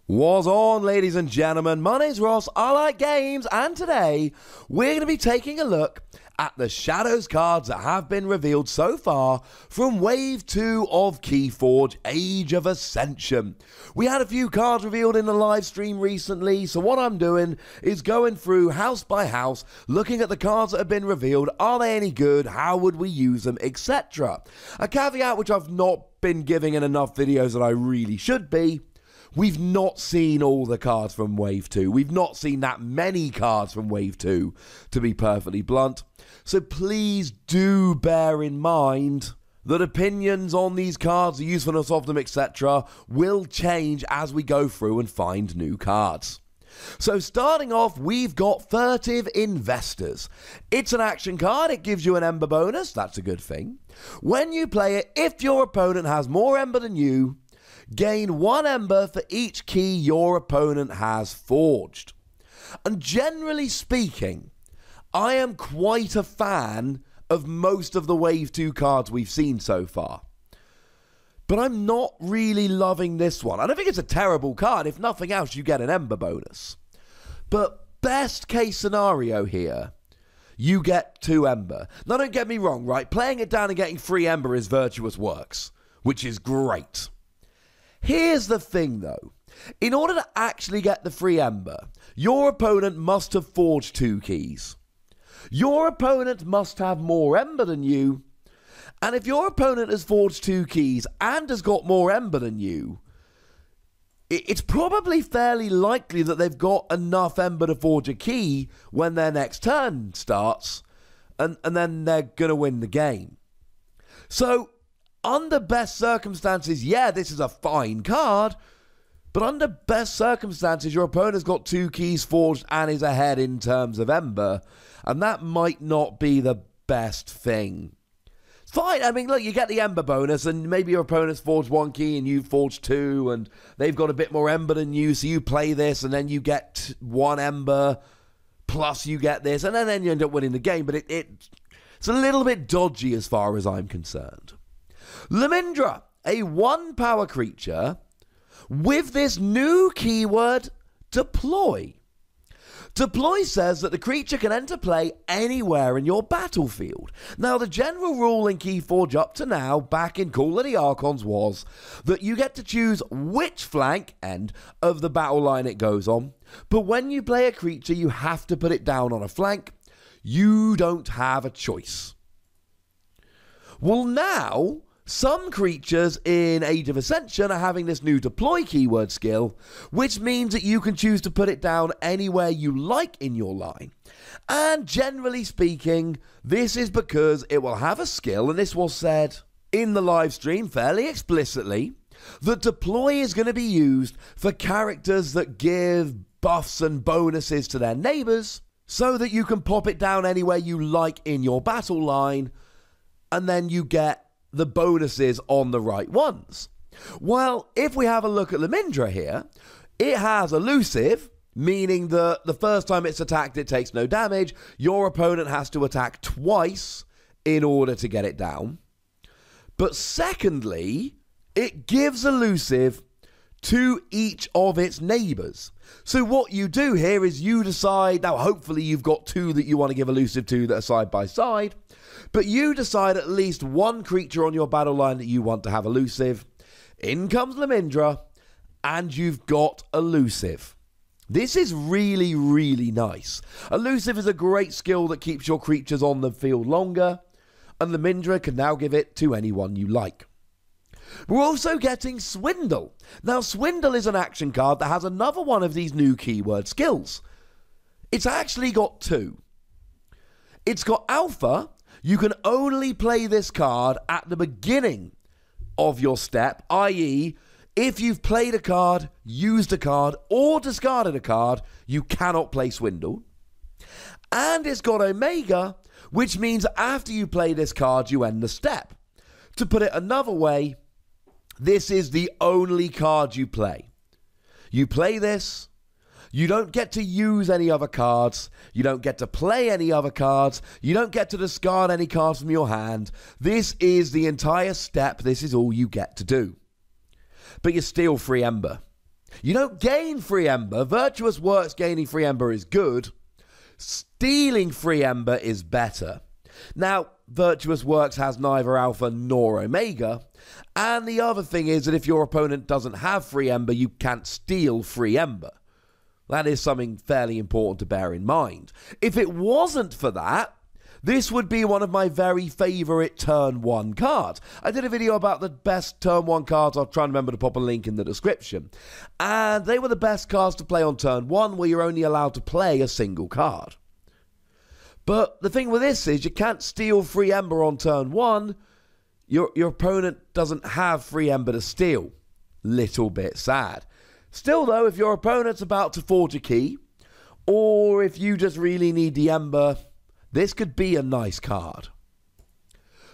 Was on, ladies and gentlemen. My name's Ross, I like games, and today we're going to be taking a look at the Shadows cards that have been revealed so far from Wave 2 of Keyforge, Age of Ascension. We had a few cards revealed in the live stream recently, so what I'm doing is going through house by house, looking at the cards that have been revealed. Are they any good? How would we use them? Etc. A caveat which I've not been giving in enough videos that I really should be. We've not seen all the cards from Wave 2. We've not seen that many cards from Wave 2, to be perfectly blunt. So please do bear in mind that opinions on these cards, the usefulness of them, etc. will change as we go through and find new cards. So starting off, we've got Furtive Investors. It's an action card. It gives you an Ember bonus. That's a good thing. When you play it, if your opponent has more Ember than you, gain 1 Ember for each key your opponent has forged. And generally speaking, I am quite a fan of most of the Wave 2 cards we've seen so far. But I'm not really loving this one. I don't think it's a terrible card. If nothing else, you get an Ember bonus. But best case scenario here, you get 2 Ember. Now don't get me wrong, right? Playing it down and getting 3 Ember is virtuous works, which is great. Here's the thing though, in order to actually get the free Ember, your opponent must have forged 2 keys. Your opponent must have more Ember than you, and if your opponent has forged 2 keys and has got more Ember than you, it's probably fairly likely that they've got enough Ember to forge a key when their next turn starts, and then they're going to win the game. So, under best circumstances, yeah, this is a fine card, but under best circumstances, your opponent's got 2 keys forged and is ahead in terms of Ember, and that might not be the best thing. It's fine, I mean, look, you get the Ember bonus, and maybe your opponent's forged 1 key and you've forged 2, and they've got a bit more Ember than you, so you play this, and then you get 1 Ember, plus you get this, and then you end up winning the game, but it's a little bit dodgy as far as I'm concerned. Lamindra, a 1-power creature with this new keyword, deploy. Deploy says that the creature can enter play anywhere in your battlefield. Now, the general rule in Keyforge up to now, back in Call of the Archons, was that you get to choose which flank end of the battle line it goes on, but when you play a creature, you have to put it down on a flank. You don't have a choice. Well, now, some creatures in Age of Ascension are having this new deploy keyword skill, which means that you can choose to put it down anywhere you like in your line. And generally speaking, this is because it will have a skill, and this was said in the live stream fairly explicitly, that deploy is going to be used for characters that give buffs and bonuses to their neighbours, so that you can pop it down anywhere you like in your battle line, and then you get the bonuses on the right ones. Well, if we have a look at Lamindra here, it has elusive, meaning that the first time it's attacked it takes no damage. Your opponent has to attack twice in order to get it down. But secondly, it gives elusive to each of its neighbours. So what you do here is you decide, now hopefully you've got 2 that you want to give elusive to that are side by side, but you decide at least 1 creature on your battle line that you want to have elusive. In comes Lamindra, and you've got elusive. This is really, really nice. Elusive is a great skill that keeps your creatures on the field longer, and Lamindra can now give it to anyone you like. We're also getting Swindle. Now, Swindle is an action card that has another one of these new keyword skills. It's actually got 2. It's got Alpha. You can only play this card at the beginning of your step, i.e., if you've played a card, used a card, or discarded a card, you cannot play Swindle. And it's got Omega, which means after you play this card, you end the step. To put it another way, this is the only card you play. You play this, you don't get to use any other cards, you don't get to play any other cards, you don't get to discard any cards from your hand. This is the entire step, this is all you get to do. But you steal free Ember. You don't gain free ember. Virtuous Works gaining free ember is good. Stealing free ember is better. Now, Virtuous Works has neither alpha nor omega. And the other thing is that if your opponent doesn't have free ember, you can't steal free ember. That is something fairly important to bear in mind. If it wasn't for that, this would be one of my very favourite turn 1 cards. I did a video about the best turn 1 cards. I'll try and remember to pop a link in the description. And they were the best cards to play on turn 1, where you're only allowed to play a single card. But the thing with this is you can't steal free ember on turn 1. Your opponent doesn't have free ember to steal. Little bit sad. Still though, if your opponent's about to forge a key, or if you just really need the ember, this could be a nice card.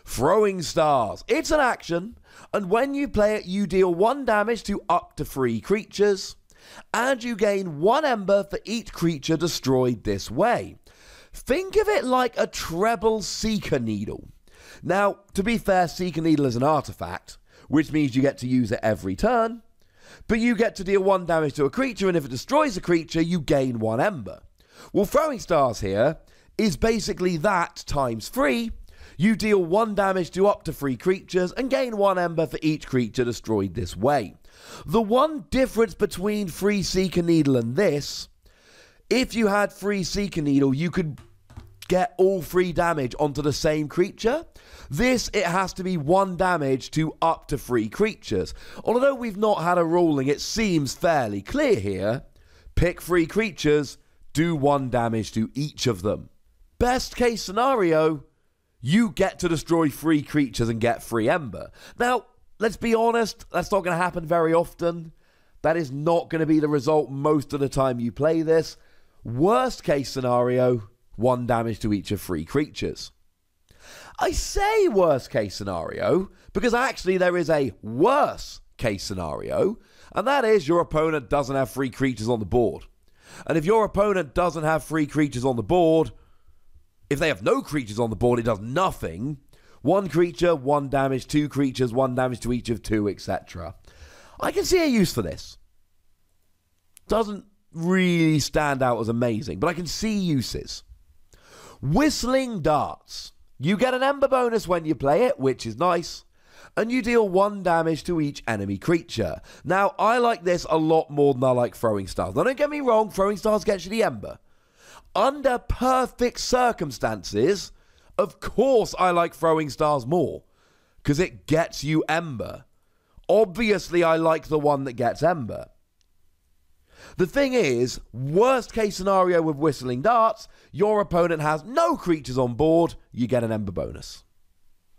Throwing Stars. It's an action, and when you play it, you deal 1 damage to up to 3 creatures, and you gain 1 ember for each creature destroyed this way. Think of it like a treble Seeker Needle. Now, to be fair, Seeker Needle is an artifact, which means you get to use it every turn, but you get to deal 1 damage to a creature, and if it destroys a creature, you gain 1 ember. Well, Throwing Stars here is basically that times 3. You deal 1 damage to up to 3 creatures and gain 1 ember for each creature destroyed this way. The one difference between Free Seeker Needle and this, if you had Free Seeker Needle, you could get all 3 damage onto the same creature. This, it has to be 1 damage to up to 3 creatures. Although we've not had a ruling, it seems fairly clear here. Pick 3 creatures, do 1 damage to each of them. Best case scenario, you get to destroy 3 creatures and get free ember. Now, let's be honest, that's not going to happen very often. That is not going to be the result most of the time you play this. Worst case scenario, 1 damage to each of 3 creatures. I say worst case scenario because actually there is a worse case scenario, and that is your opponent doesn't have 3 creatures on the board. And if your opponent doesn't have 3 creatures on the board, if they have no creatures on the board, it does nothing. 1 creature, 1 damage, 2 creatures, 1 damage to each of 2, etc. I can see a use for this. Doesn't really stand out as amazing, but I can see uses. Whistling Darts. You get an ember bonus when you play it, which is nice, and you deal 1 damage to each enemy creature. Now, I like this a lot more than I like Throwing Stars. Now, don't get me wrong, Throwing Stars gets you the ember. Under perfect circumstances, of course I like Throwing Stars more, because it gets you ember. Obviously, I like the one that gets ember. The thing is, worst case scenario with Whistling Darts, your opponent has no creatures on board, you get an ember bonus.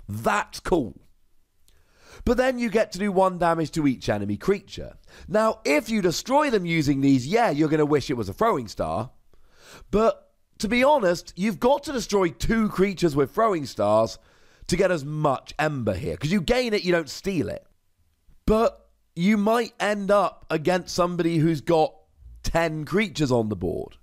That's cool. But then you get to do 1 damage to each enemy creature. Now, if you destroy them using these, yeah, you're going to wish it was a Throwing Star. But to be honest, you've got to destroy 2 creatures with Throwing Stars to get as much ember here. Because you gain it, you don't steal it. But you might end up against somebody who's got 10 creatures on the board.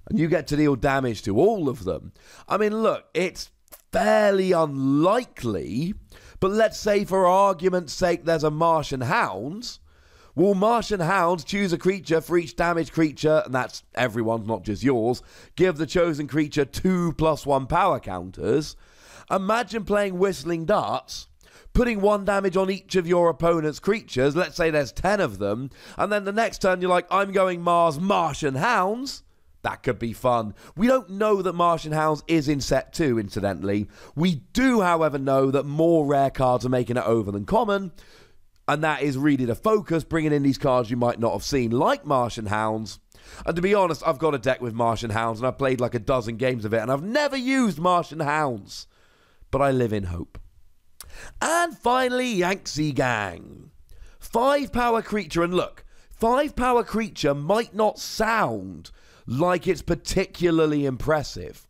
And you get to deal damage to all of them. I mean, look, it's fairly unlikely, but let's say for argument's sake there's a Martian Hounds. Well, Martian Hounds choose a creature for each damaged creature, and that's everyone's, not just yours. Give the chosen creature 2+1 power counters. Imagine playing Whistling Darts, putting 1 damage on each of your opponent's creatures. Let's say there's 10 of them, and then the next turn you're like, I'm going Martian Hounds. That could be fun. We don't know that Martian Hounds is in set 2, incidentally. We do, however, know that more rare cards are making it over than common, and that is really the focus, bringing in these cards you might not have seen, like Martian Hounds. And to be honest, I've got a deck with Martian Hounds, and I've played like a dozen games of it, and I've never used Martian Hounds. But I live in hope. And finally, Yangtze Gang. 5 power creature, and look, 5 power creature might not sound like it's particularly impressive,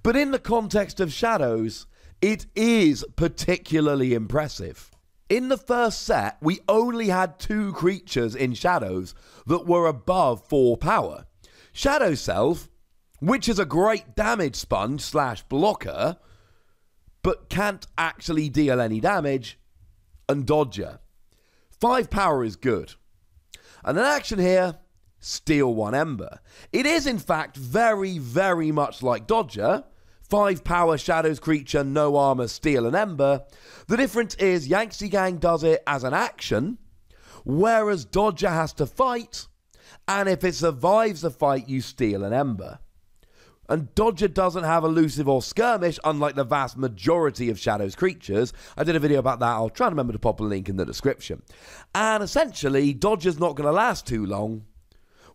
but in the context of Shadows, it is particularly impressive. In the first set, we only had 2 creatures in Shadows that were above 4 power. Shadow Self, which is a great damage sponge / blocker, but can't actually deal any damage, and Dodger. 5 power is good. And an action here, steal 1 ember. It is in fact very, very much like Dodger. 5 power shadows creature, no armor, steal an ember. The difference is Yanxi Gang does it as an action, whereas Dodger has to fight, and if it survives the fight, you steal an ember. And Dodger doesn't have elusive or skirmish, unlike the vast majority of Shadow's creatures. I did a video about that. I'll try and remember to pop a link in the description. And essentially, Dodger's not going to last too long.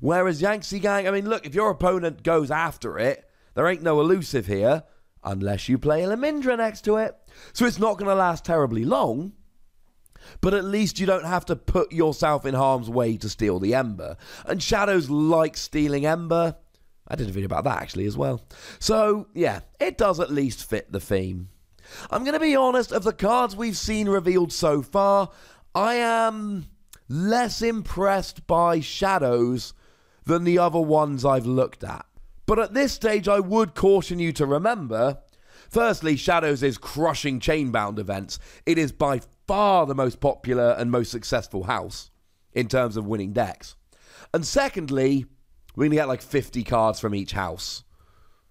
Whereas Yanxi Gang, I mean, look, if your opponent goes after it, there ain't no elusive here, unless you play a Lamindra next to it. So it's not going to last terribly long, but at least you don't have to put yourself in harm's way to steal the ember. And Shadows like stealing ember. I did a video about that actually as well. So, yeah, it does at least fit the theme. I'm going to be honest, of the cards we've seen revealed so far, I am less impressed by Shadows than the other ones I've looked at. But at this stage, I would caution you to remember, firstly, Shadows is crushing chainbound events. It is by far the most popular and most successful house in terms of winning decks. And secondly, we're going to get like 50 cards from each house.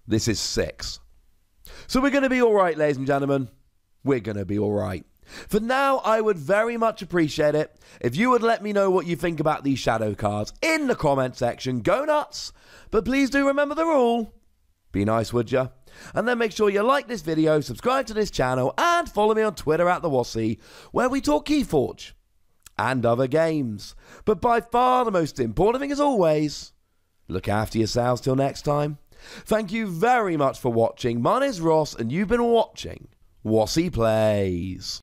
This is 6. So we're going to be all right, ladies and gentlemen. We're going to be all right. For now, I would very much appreciate it if you would let me know what you think about these Shadow cards in the comment section. Go nuts! But please do remember the rule. Be nice, would ya? And then make sure you like this video, subscribe to this channel, and follow me on Twitter at the Wossy, where we talk Keyforge and other games. But by far the most important thing as always, look after yourselves till next time. Thank you very much for watching. My name's Ross, and you've been watching Wossy Plays.